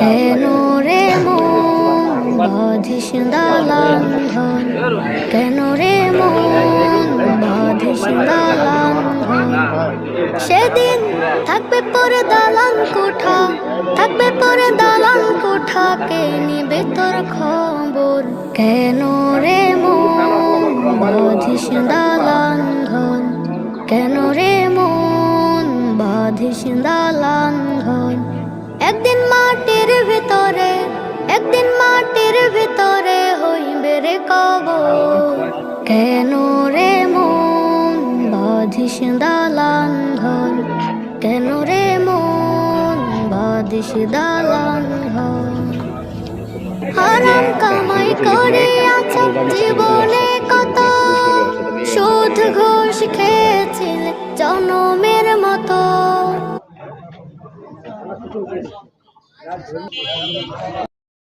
কেন রে মন বাঁধিস দালান ঘর, কেন রে মন বাঁধিস দালান ঘর। সেদিন থাকবে পরে দালান কোঠা, থাকবে পরে দালান কোঠা, কে নিবে তোর খবর। কেন রে মন বাঁধিস দালান ঘর, কেন রে মন বাঁধিস দালান ঘর। একদিন মাটির ভিতরে, একদিন মাটির ভিতরে হইবে রে কবর। কেন রে মন বাঁধিস দালান ঘর, কেন রে মন বাঁধিস দালান ঘর। হারাম কামাই করে আছো জীবনে কত, সুদ ঘুষ খেয়েছিলে জনমের মতো।